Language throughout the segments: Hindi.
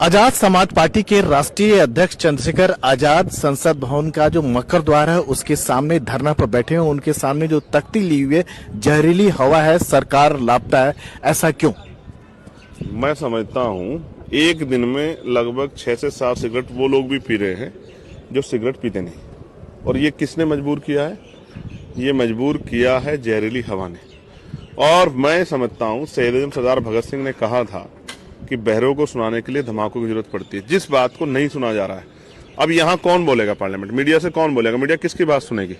आजाद समाज पार्टी के राष्ट्रीय अध्यक्ष चंद्रशेखर आजाद संसद भवन का जो मकर द्वार है उसके सामने धरना पर बैठे हैं। उनके सामने जो तख्ती ली हुई है, जहरीली हवा है, सरकार लापता है, ऐसा क्यों? मैं समझता हूं एक दिन में लगभग 6 से 7 सिगरेट वो लोग भी पी रहे हैं जो सिगरेट पीते नहीं। और ये किसने मजबूर किया है? ये मजबूर किया है जहरीली हवा ने। और मैं समझता हूं शहीद सरदार भगत सिंह ने कहा था कि बहरों को सुनाने के लिए धमाकों की जरूरत पड़ती है, जिस बात को नहीं सुना जा रहा है। अब यहाँ कौन बोलेगा? पार्लियामेंट मीडिया से कौन बोलेगा? मीडिया किसकी बात सुनेगी?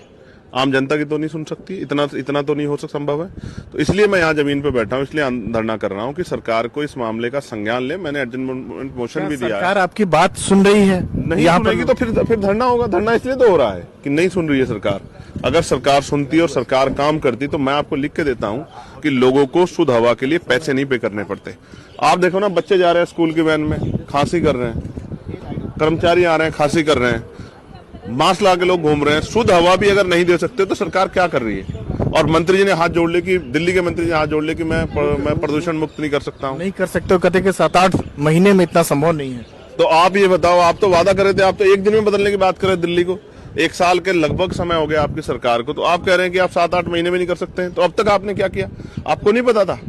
आम जनता की तो नहीं सुन सकती। इतना तो नहीं हो सकता, संभव है। तो इसलिए मैं यहाँ जमीन पे बैठा हूँ, इसलिए धरना कर रहा हूँ कि सरकार को इस मामले का संज्ञान ले। मैंने अर्जेंट मोशन भी दिया है। सरकार आपकी बात सुन रही है? नहीं सुनेगी तो फिर धरना होगा। धरना इसलिए तो हो रहा है कि नहीं सुन रही है सरकार। अगर सरकार सुनती और सरकार काम करती तो मैं आपको लिख के देता हूँ कि लोगों को शुद्ध हवा के लिए पैसे नहीं पे करने पड़ते। आप देखो ना, बच्चे जा रहे हैं स्कूल की वैन में, खांसी कर रहे हैं, कर्मचारी आ रहे हैं, खांसी कर रहे हैं, मास्क ला के लोग घूम रहे हैं। शुद्ध हवा भी अगर नहीं दे सकते तो सरकार क्या कर रही है? और मंत्री जी ने हाथ जोड़ ले कि दिल्ली के मंत्री जी ने हाथ जोड़ ले कि मैं प्रदूषण मुक्त नहीं कर सकता हूँ। नहीं कर सकते हो, कहते कि 7-8 महीने में इतना संभव नहीं है। तो आप ये बताओ, आप तो वादा कर रहे थे, आप तो एक दिन में बदलने की बात कर रहे थे दिल्ली को। 1 साल के लगभग समय हो गया आपकी सरकार को, तो आप कह रहे हैं कि आप 7-8 महीने में नहीं कर सकते हैं। तो अब तक आपने क्या किया? आपको नहीं पता था?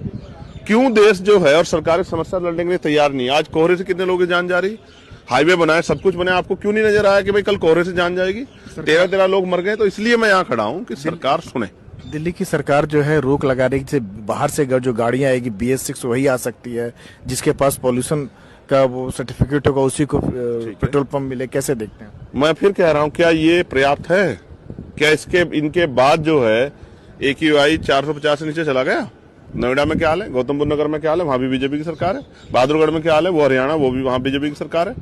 क्यों देश जो है और सरकार इस समस्या लड़ने के लिए तैयार नहीं? आज कोहरे से कितने लोगों की जान जा रही? हाईवे बनाए, सब कुछ बने, आपको क्यों नहीं नजर आया कि भाई कल कोहरे से जान जाएगी? 13 लोग मर गए। तो इसलिए मैं यहाँ खड़ा हूँ कि सरकार सुने। दिल्ली की सरकार जो है रोक लगा रही है, बाहर से जो गाड़ियां आएगी BS6 वही आ सकती है, जिसके पास पॉल्यूशन का वो सर्टिफिकेट होगा उसी को पेट्रोल पंप मिले। कैसे देखते हैं? मैं फिर कह रहा हूँ, क्या ये पर्याप्त है? क्या इनके बाद जो है AQI 450 से नीचे चला गया? नोएडा में क्या हाल है? गौतम बुद्ध नगर में क्या हाल है? वहां भी बीजेपी की सरकार है। बहादुरगढ़ में क्या हाल है? वो हरियाणा, वो भी वहां बीजेपी की सरकार है।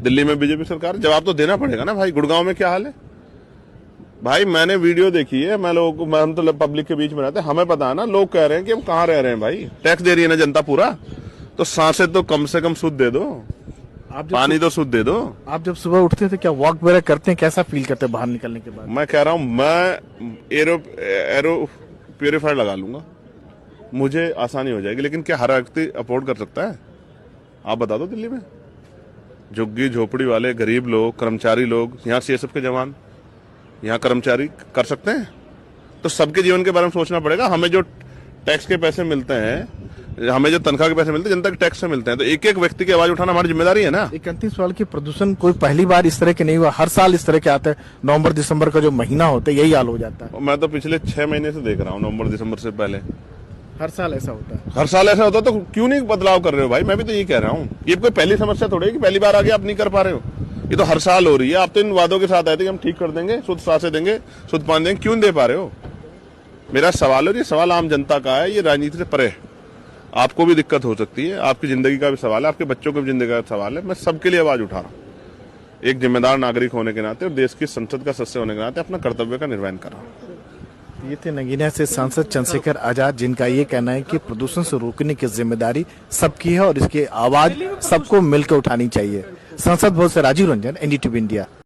दिल्ली में बीजेपी सरकार है। जवाब तो देना पड़ेगा ना भाई। गुड़गांव में क्या हाल है भाई? मैंने वीडियो देखी है। हम तो पब्लिक के बीच में रहते हैं, हमें पता है ना। लोग कह रहे हैं कि हम कहाँ रह रहे हैं भाई, टैक्स दे रही है ना जनता पूरा, तो सांसें तो कम से कम शुद्ध दे दो, पानी तो शुद्ध दे दो। आप जब सुबह उठते थे क्या वॉक वगैरह करते हैं? कैसा फील करते हैं बाहर निकलने के बाद? मैं कह रहा हूँ, मैं एरो प्यूरिफायर लगा लूंगा, मुझे आसानी हो जाएगी। लेकिन क्या हर व्यक्ति अफोर्ड कर सकता है? आप बता दो। दिल्ली में झुग्गी झोपड़ी वाले गरीब लोग, कर्मचारी लोग, यहाँ CSF के जवान, यहाँ कर्मचारी कर सकते हैं? तो सबके जीवन के बारे में सोचना पड़ेगा। हमें जो टैक्स के पैसे मिलते हैं, हमें जो तनख्वाह के पैसे मिलते हैं, जनता के टैक्स से मिलते हैं, तो एक एक व्यक्ति की आवाज उठाना हमारी जिम्मेदारी है ना। एक अंतिम सवाल की, प्रदूषण कोई पहली बार इस तरह के नहीं हुआ, हर साल इस तरह के आते हैं। नवंबर दिसंबर का जो महीना होता है यही हाल हो जाता है। मैं तो पिछले 6 महीने से देख रहा हूँ, नवंबर दिसंबर से पहले हर साल ऐसा होता है। हर साल ऐसा होता है। तो क्यों नहीं बदलाव कर रहे हो भाई? मैं भी तो यही कह रहा हूँ। ये कोई पहली समस्या थोड़ी है कि पहली बार आगे आप नहीं कर पा रहे हो। ये तो हर साल हो रही है। आप तो इन वादों के साथ आए थे कि हम ठीक कर देंगे, शुद्ध सांसें देंगे, शुद्ध पानी देंगे, क्यों नहीं दे पा रहे हो? मेरा सवाल है, ये सवाल आम जनता का है, ये राजनीति से परे है। आपको भी दिक्कत हो सकती है, आपकी जिंदगी का भी सवाल है, आपके बच्चों की जिंदगी का सवाल है। मैं सबके लिए आवाज उठा रहा हूँ, एक जिम्मेदार नागरिक होने के नाते और देश की संसद का सदस्य होने के नाते अपना कर्तव्य का निर्वहन कर रहा हूँ। ये थे नगीना से सांसद चंद्रशेखर आजाद, जिनका ये कहना है कि प्रदूषण से रोकने की जिम्मेदारी सबकी है और इसकी आवाज सबको मिलकर उठानी चाहिए। संसद भवन से राजीव रंजन, NDTV इंडिया।